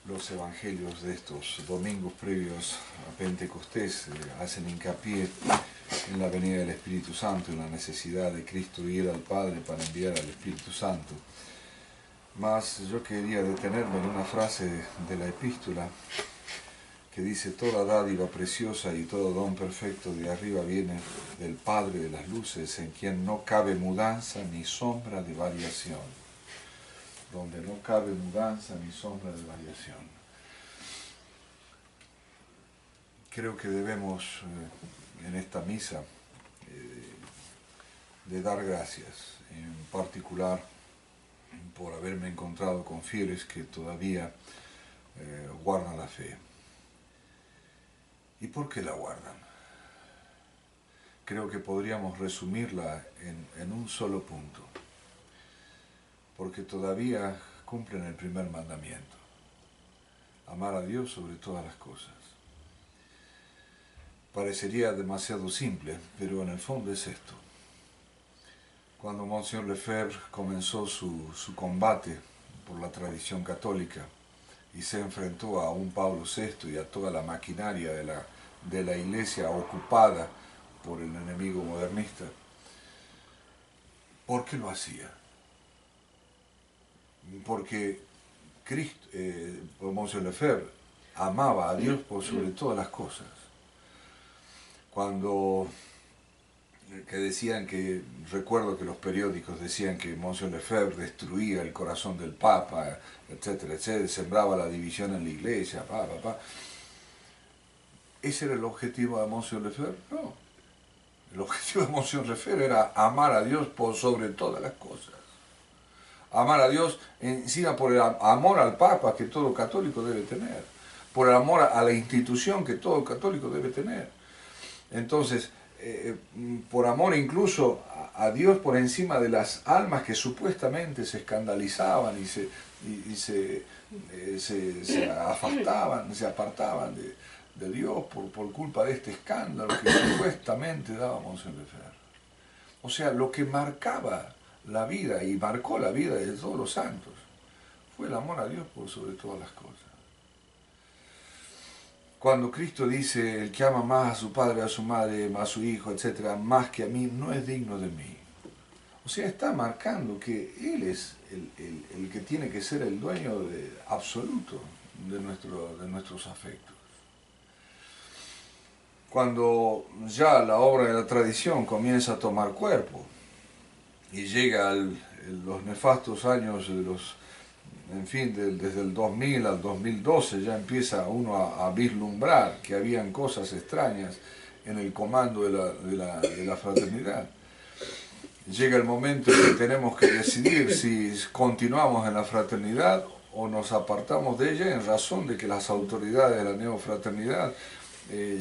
Los evangelios de estos domingos previos a Pentecostés hacen hincapié en la venida del Espíritu Santo, en la necesidad de Cristo ir al Padre para enviar al Espíritu Santo. Mas yo quería detenerme en una frase de la epístola que dice: toda dádiva preciosa y todo don perfecto de arriba viene del Padre de las luces, en quien no cabe mudanza ni sombra de variación. Donde no cabe mudanza ni sombra de variación. Creo que debemos en esta misa de dar gracias, en particular por haberme encontrado con fieles que todavía guardan la fe. ¿Y por qué la guardan? Creo que podríamos resumirla en un solo punto. Porque todavía cumplen el primer mandamiento: amar a Dios sobre todas las cosas. Parecería demasiado simple, pero en el fondo es esto. Cuando Monsignor Lefebvre comenzó su combate por la tradición católica y se enfrentó a un Pablo VI y a toda la maquinaria de la Iglesia ocupada por el enemigo modernista, ¿por qué lo hacía? Porque Cristo, Monsignor Lefebvre, amaba a Dios por sobre todas las cosas. Cuando recuerdo que los periódicos decían que Monsignor Lefebvre destruía el corazón del Papa, etcétera, etcétera, sembraba la división en la Iglesia, ¿Ese era el objetivo de Monsignor Lefebvre? No. El objetivo de Monsignor Lefebvre era amar a Dios por sobre todas las cosas. Amar a Dios encima por el amor al Papa que todo católico debe tener, por el amor a la institución que todo católico debe tener. Entonces, por amor incluso a Dios por encima de las almas que supuestamente se escandalizaban y se apartaban de Dios por culpa de este escándalo que supuestamente daba Monsignor Lefebvre. O sea, lo que marcaba la vida y marcó la vida de todos los santos fue el amor a Dios por sobre todas las cosas. Cuando Cristo dice: el que ama más a su padre, a su madre, a su hijo, etc., más que a mí, no es digno de mí. O sea, está marcando que Él es el que tiene que ser el dueño absoluto de nuestros afectos. Cuando ya la obra de la tradición comienza a tomar cuerpo y llega los nefastos años desde el 2000 al 2012, ya empieza uno a vislumbrar que habían cosas extrañas en el comando de la fraternidad. Llega el momento en que tenemos que decidir si continuamos en la fraternidad o nos apartamos de ella, en razón de que las autoridades de la neofraternidad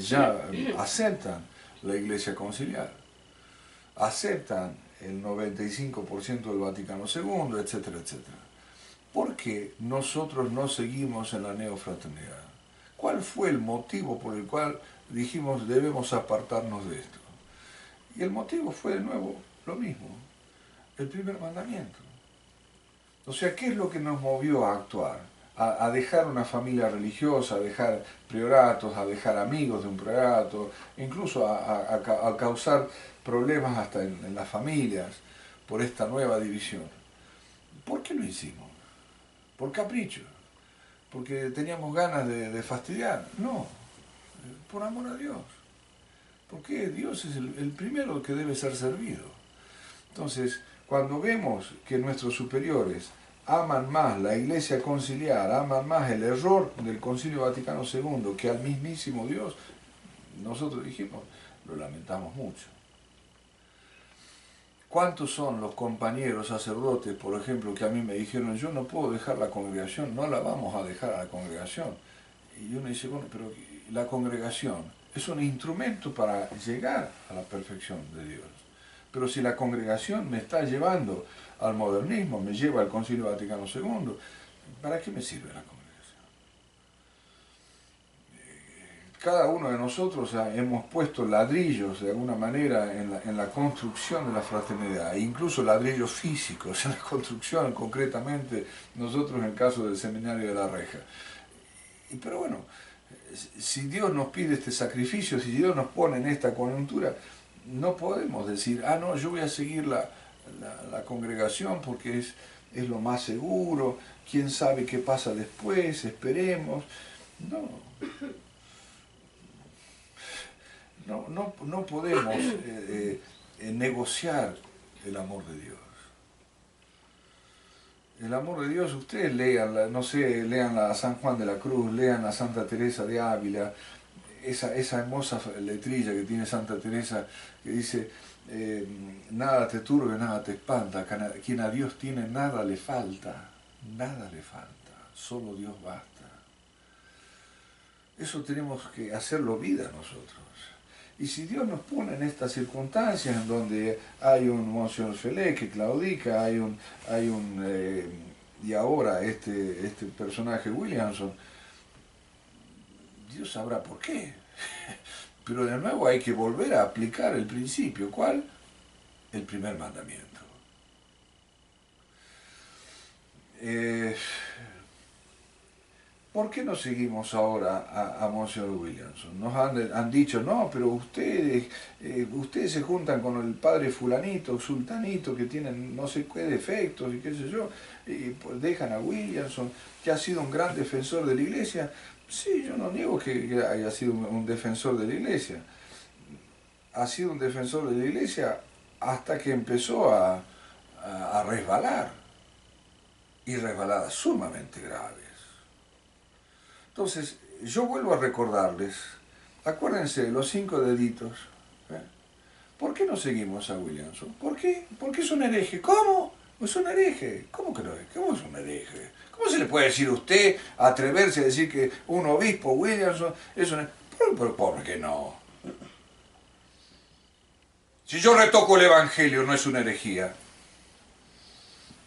ya aceptan la Iglesia conciliar, aceptan el 95% del Vaticano II, etcétera, etcétera. ¿Por qué nosotros no seguimos en la neofraternidad? ¿Cuál fue el motivo por el cual dijimos debemos apartarnos de esto? Y el motivo fue de nuevo lo mismo, el primer mandamiento. O sea, ¿qué es lo que nos movió a actuar? A dejar una familia religiosa, a dejar prioratos, a dejar amigos de un priorato, incluso a causar problemas hasta en las familias por esta nueva división. ¿Por qué lo hicimos? ¿Por capricho? ¿Porque teníamos ganas de fastidiar? No, por amor a Dios. Porque Dios es el primero que debe ser servido. Entonces, cuando vemos que nuestros superiores aman más la Iglesia conciliar, aman más el error del Concilio Vaticano II que al mismísimo Dios, nosotros dijimos, lo lamentamos mucho. ¿Cuántos son los compañeros sacerdotes, por ejemplo, que a mí me dijeron: yo no puedo dejar la congregación, no la vamos a dejar a la congregación? Y uno dice: bueno, pero la congregación es un instrumento para llegar a la perfección de Dios. Pero si la congregación me está llevando al modernismo, me lleva al Concilio Vaticano II, ¿para qué me sirve la congregación? Cada uno de nosotros hemos puesto ladrillos de alguna manera en la construcción de la fraternidad, incluso ladrillos físicos en la construcción, concretamente nosotros en el caso del Seminario de la Reja. Pero bueno, si Dios nos pide este sacrificio, si Dios nos pone en esta coyuntura, no podemos decir, ah, no, yo voy a seguir la congregación porque es lo más seguro, quién sabe qué pasa después, esperemos. No, no podemos negociar el amor de Dios. El amor de Dios, ustedes lean, no sé, lean a San Juan de la Cruz, lean a Santa Teresa de Ávila, esa hermosa letrilla que tiene Santa Teresa, que dice, nada te turbe, nada te espanta, quien a Dios tiene nada le falta, solo Dios basta. Eso tenemos que hacerlo vida nosotros. Y si Dios nos pone en estas circunstancias en donde hay un Monseñor Felé que claudica, y ahora este personaje Williamson, Dios sabrá por qué. Pero de nuevo hay que volver a aplicar el principio. ¿Cuál? El primer mandamiento. ¿Por qué no seguimos ahora a Monseñor Williamson? Nos han dicho, no, pero ustedes se juntan con el padre fulanito, sultanito, que tienen no sé qué defectos y qué sé yo, y pues dejan a Williamson, que ha sido un gran defensor de la iglesia. Sí, yo no niego que haya sido un defensor de la iglesia. Ha sido un defensor de la iglesia hasta que empezó a resbalar, y resbaladas sumamente graves. Entonces, yo vuelvo a recordarles, acuérdense de los 5 deditos. ¿Por qué no seguimos a Williamson? ¿Por qué? Porque es un hereje. ¿Cómo? Es un hereje. ¿Cómo que no es? ¿Cómo es un hereje? ¿Cómo se le puede decir a usted, atreverse a decir que un obispo Williamson es un hereje? Pero ¿por qué no? Si yo retoco el Evangelio, no es una herejía.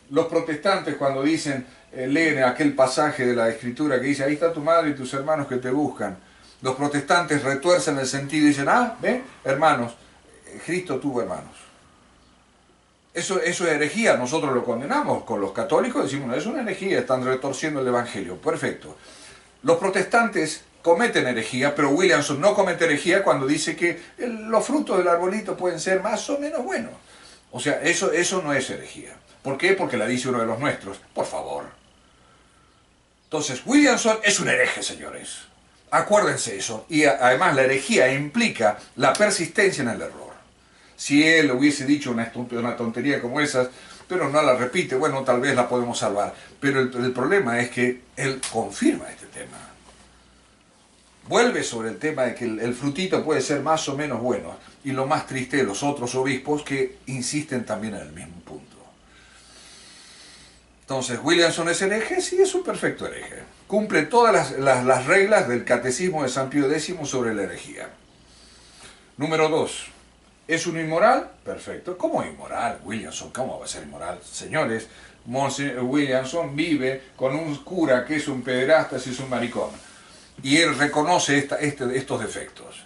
Los protestantes cuando dicen, leen aquel pasaje de la Escritura que dice, ahí está tu madre y tus hermanos que te buscan. Los protestantes retuercen el sentido y dicen, ah, ¿ven? Hermanos, Cristo tuvo hermanos. Eso es herejía, nosotros lo condenamos. Con los católicos decimos, no, es una herejía, están retorciendo el Evangelio. Perfecto. Los protestantes cometen herejía, pero Williamson no comete herejía cuando dice que los frutos del arbolito pueden ser más o menos buenos. O sea, eso no es herejía. ¿Por qué? Porque la dice uno de los nuestros. Por favor. Entonces, Williamson es un hereje, señores. Acuérdense eso. Y además la herejía implica la persistencia en el error. Si él hubiese dicho una tontería como esas, pero no la repite, bueno, tal vez la podemos salvar. Pero el problema es que él confirma este tema. Vuelve sobre el tema de que el frutito puede ser más o menos bueno. Y lo más triste de los otros obispos que insisten también en el mismo punto. Entonces, ¿Williamson es hereje? Sí, es un perfecto hereje. Cumple todas las reglas del catecismo de San Pío X sobre la herejía. Número 2. ¿Es un inmoral? Perfecto. ¿Cómo inmoral? Williamson, ¿cómo va a ser inmoral? Señores, Williamson vive con un cura que es un pederasta y es un maricón. Y él reconoce estos defectos.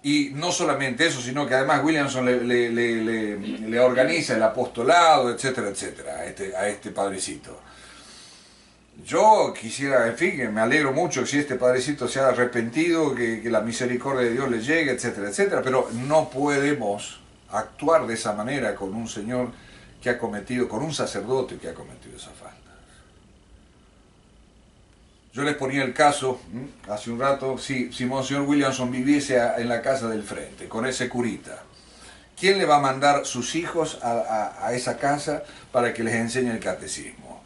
Y no solamente eso, sino que además Williamson le organiza el apostolado, etcétera, etcétera, a este padrecito. Yo quisiera, en fin, que me alegro mucho si este padrecito se ha arrepentido, que la misericordia de Dios le llegue, etcétera, etcétera, pero no podemos actuar de esa manera con un señor que ha cometido, con un sacerdote que ha cometido esa falta. Yo les ponía el caso, hace un rato, si Monseñor Williamson viviese en la casa del frente, con ese curita, ¿quién le va a mandar sus hijos a esa casa para que les enseñe el catecismo?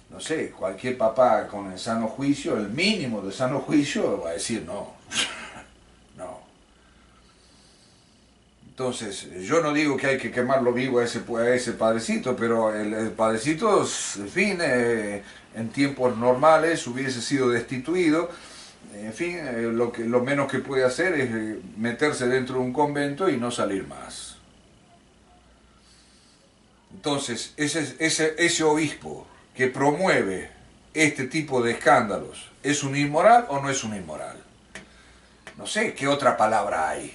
No sé, cualquier papá con el sano juicio, el mínimo de sano juicio, va a decir no. No. Entonces, yo no digo que hay que quemarlo vivo a ese padrecito, pero el padrecito, en fin, en tiempos normales hubiese sido destituido. En fin, lo menos que puede hacer es meterse dentro de un convento y no salir más. Entonces, ese obispo que promueve este tipo de escándalos, ¿es un inmoral o no es un inmoral? No sé, ¿qué otra palabra hay?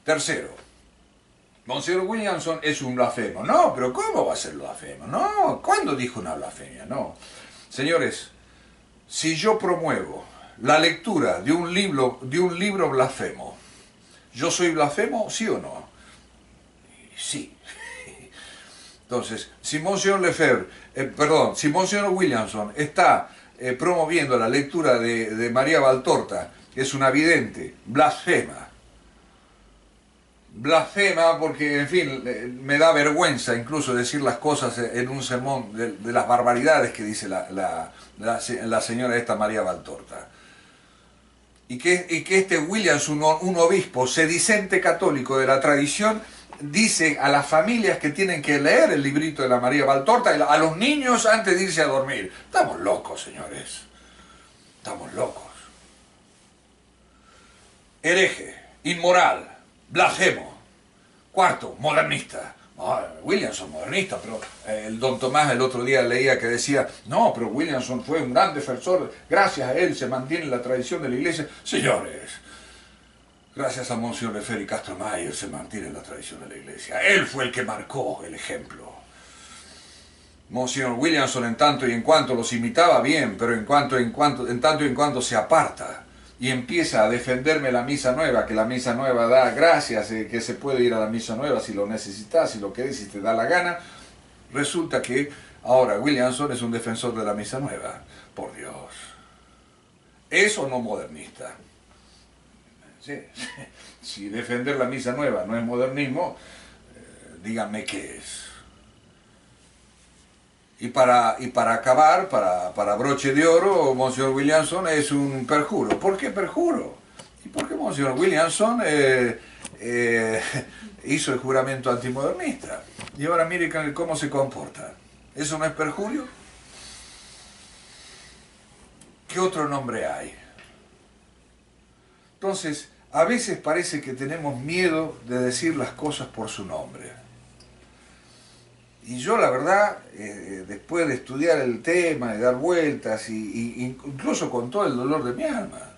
Tercero, Monseñor Williamson es un blasfemo. No, pero ¿cómo va a ser blasfemo? No, ¿cuándo dijo una blasfemia? No. Señores, si yo promuevo la lectura de un libro blasfemo, ¿yo soy blasfemo, sí o no? Sí. Entonces, si Monsignor Lefebvre, si Monsignor Williamson está promoviendo la lectura de María Valtorta, que es una vidente, blasfema porque, en fin, me da vergüenza incluso decir las cosas en un sermón de las barbaridades que dice la señora esta María Valtorta. Y que este Williamson, un obispo sedicente católico de la tradición, dice a las familias que tienen que leer el librito de la María Valtorta, a los niños antes de irse a dormir. Estamos locos, señores. Estamos locos. Hereje, inmoral, blasfemo. Cuarto, modernista. Williamson, modernista, pero el don Tomás el otro día leía que decía, no, pero Williamson fue un gran defensor, gracias a él se mantiene la tradición de la iglesia. Señores, gracias a Monsignor Lefebvre y Castro Mayer se mantiene la tradición de la iglesia. Él fue el que marcó el ejemplo. Monsignor Williamson en tanto y en cuanto los imitaba bien, pero en tanto y en cuanto se aparta y empieza a defenderme la misa nueva, que la misa nueva da gracias, que se puede ir a la misa nueva si lo necesitas, si lo querés, si te da la gana, resulta que ahora Williamson es un defensor de la misa nueva. Por Dios. ¿Es o no modernista? Sí. Si defender la misa nueva no es modernismo, díganme qué es. Y para acabar, para broche de oro, Monsignor Williamson es un perjuro. ¿Por qué perjuro? ¿Y por qué Monsignor Williamson hizo el juramento antimodernista? Y ahora mire cómo se comporta. ¿Eso no es perjurio? ¿Qué otro nombre hay? Entonces, a veces parece que tenemos miedo de decir las cosas por su nombre. Y yo la verdad, después de estudiar el tema, de dar vueltas, incluso con todo el dolor de mi alma,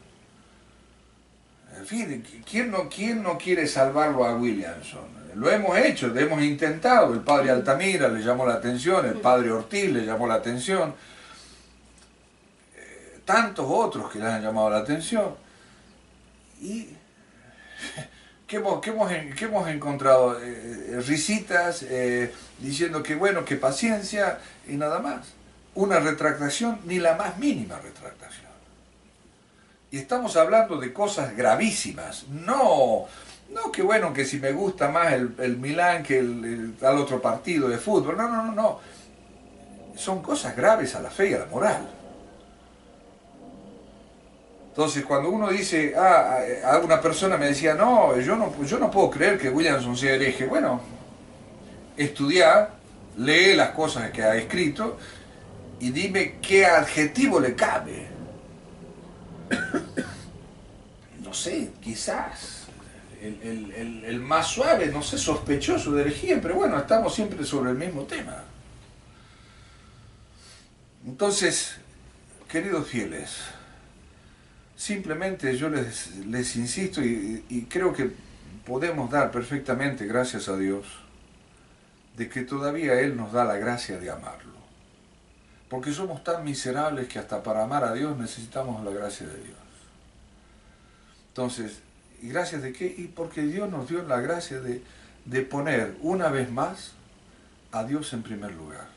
en fin, ¿quién no quiere salvarlo a Williamson? Lo hemos hecho, lo hemos intentado, el padre Altamira le llamó la atención, el padre Ortiz le llamó la atención, tantos otros que le han llamado la atención. Y ¿qué hemos encontrado? Risitas, diciendo que bueno, que paciencia y nada más. Una retractación, ni la más mínima retractación. Y estamos hablando de cosas gravísimas. No que bueno, que si me gusta más el Milán que el tal otro partido de fútbol. No. Son cosas graves a la fe y a la moral. Entonces, cuando uno dice, a una persona me decía, no, yo no puedo creer que Williamson sea hereje. Bueno, estudia, lee las cosas que ha escrito y dime qué adjetivo le cabe. No sé, quizás el más suave, no sé, sospechoso de herejía, pero bueno, estamos siempre sobre el mismo tema. Entonces, queridos fieles, simplemente yo les insisto y creo que podemos dar perfectamente gracias a Dios de que todavía Él nos da la gracia de amarlo. Porque somos tan miserables que hasta para amar a Dios necesitamos la gracia de Dios. Entonces, ¿y gracias de qué? Y porque Dios nos dio la gracia de poner una vez más a Dios en primer lugar.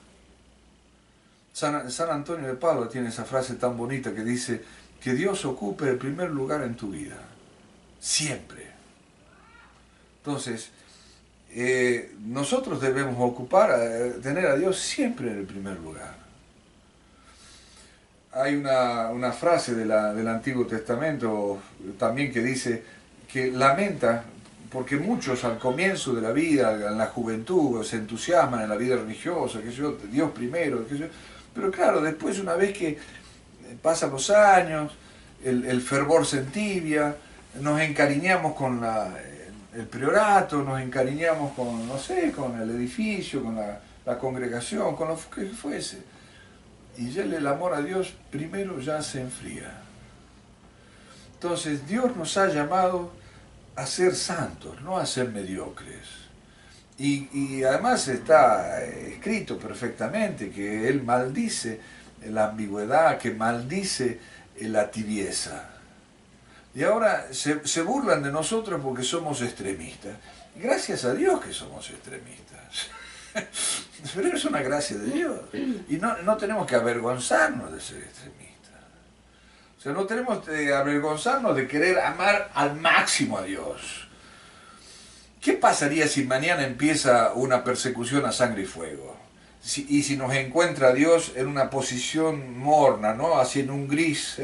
San Antonio de Padua tiene esa frase tan bonita que dice que Dios ocupe el primer lugar en tu vida, siempre. Entonces, nosotros debemos tener a Dios siempre en el primer lugar. Hay una frase del Antiguo Testamento también que dice que lamenta porque muchos al comienzo de la vida, en la juventud, se entusiasman en la vida religiosa, que yo, Dios primero, pero claro, después una vez que pasan los años, el fervor se entibia, nos encariñamos con el priorato, nos encariñamos con, no sé, con el edificio, con la congregación, con lo que fuese. Y ya el amor a Dios primero ya se enfría. Entonces Dios nos ha llamado a ser santos, no a ser mediocres. Y además está escrito perfectamente que Él maldice la ambigüedad, que maldice la tibieza. Y ahora se burlan de nosotros porque somos extremistas. Gracias a Dios que somos extremistas. Pero es una gracia de Dios. Y no tenemos que avergonzarnos de ser extremistas. O sea, no tenemos que avergonzarnos de querer amar al máximo a Dios. ¿Qué pasaría si mañana empieza una persecución a sangre y fuego? Y si nos encuentra Dios en una posición morna, ¿no? Así en un gris,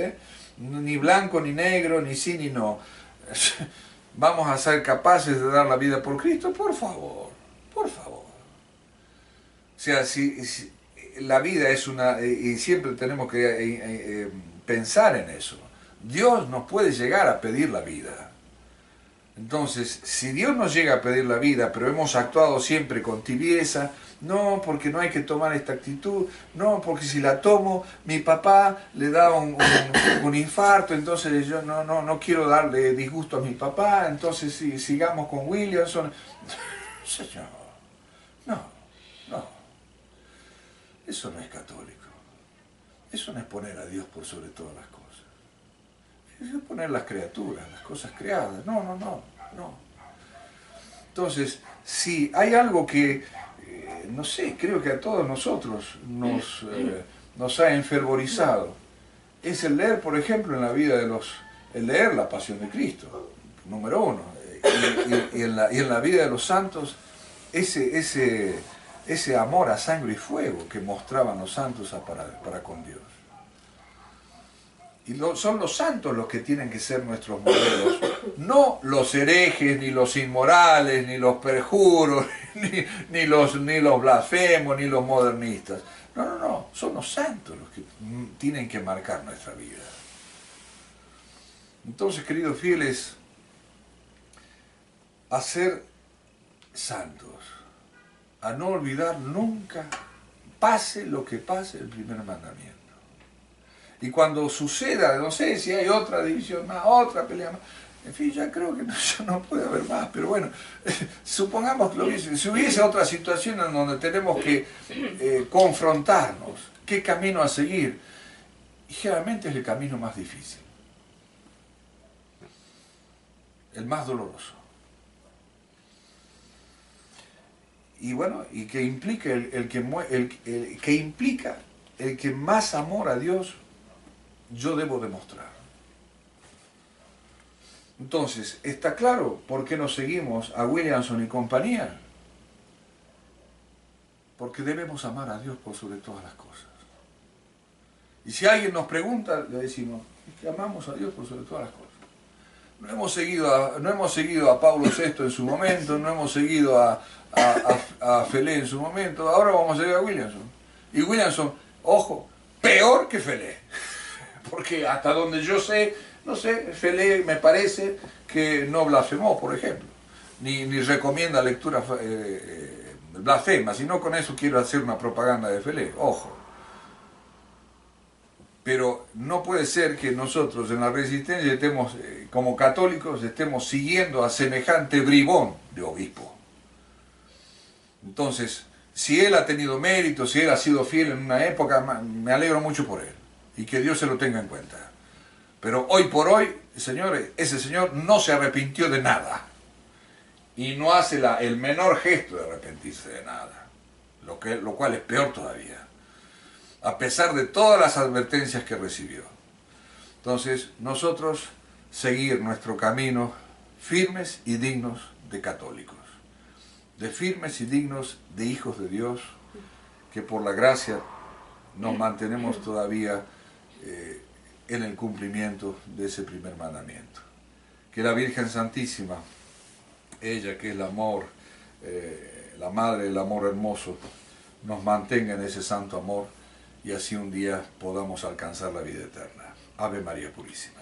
ni blanco ni negro, ni sí ni no. ¿Vamos a ser capaces de dar la vida por Cristo? Por favor, por favor. O sea, si la vida es una... y siempre tenemos que pensar en eso. Dios nos puede llegar a pedir la vida. Entonces, si Dios nos llega a pedir la vida, pero hemos actuado siempre con tibieza, no, porque no hay que tomar esta actitud, no, porque si la tomo, mi papá le da un infarto, entonces yo no quiero darle disgusto a mi papá, entonces sigamos con Williamson. Señor, no, eso no es católico. Eso no es poner a Dios por sobre todas las cosas. Es poner las criaturas, las cosas creadas. No. Entonces, si hay algo que, no sé, creo que a todos nosotros nos ha enfervorizado, es el leer, por ejemplo, en la vida de el leer la Pasión de Cristo, número uno, y en la vida de los santos, ese amor a sangre y fuego que mostraban los santos para con Dios. Y son los santos los que tienen que ser nuestros modelos, no los herejes, ni los inmorales, ni los perjuros, ni los blasfemos, ni los modernistas. No, son los santos los que tienen que marcar nuestra vida. Entonces, queridos fieles, a ser santos, a no olvidar nunca, pase lo que pase, el primer mandamiento. Y cuando suceda, no sé si hay otra división más, otra pelea más, en fin, ya creo que ya no puede haber más, pero bueno, supongamos que si hubiese otra situación en donde tenemos que confrontarnos, qué camino a seguir, y generalmente es el camino más difícil, el más doloroso. Y bueno, y que implica el que más amor a Dios yo debo demostrar. Entonces, ¿está claro por qué nos seguimos a Williamson y compañía? Porque debemos amar a Dios por sobre todas las cosas. Y si alguien nos pregunta, le decimos que amamos a Dios por sobre todas las cosas. No hemos seguido a Pablo VI en su momento, no hemos seguido a Felé en su momento, ahora vamos a seguir a Williamson. Y Williamson, ojo, peor que Felé. Porque hasta donde yo sé, no sé, Felé me parece que no blasfemó, por ejemplo, ni recomienda lectura blasfema, sino con eso quiero hacer una propaganda de Felé, ojo. Pero no puede ser que nosotros en la resistencia estemos, como católicos, estemos siguiendo a semejante bribón de obispo. Entonces, si él ha tenido mérito, si él ha sido fiel en una época, me alegro mucho por él. Y que Dios se lo tenga en cuenta. Pero hoy por hoy, señores, ese señor no se arrepintió de nada. Y no hace el menor gesto de arrepentirse de nada. Lo cual es peor todavía. A pesar de todas las advertencias que recibió. Entonces, nosotros seguir nuestro camino firmes y dignos de católicos. De firmes y dignos de hijos de Dios, que por la gracia nos mantenemos todavía en el cumplimiento de ese primer mandamiento. Que la Virgen Santísima, ella que es el amor, la madre del amor hermoso, nos mantenga en ese santo amor y así un día podamos alcanzar la vida eterna. Ave María Purísima.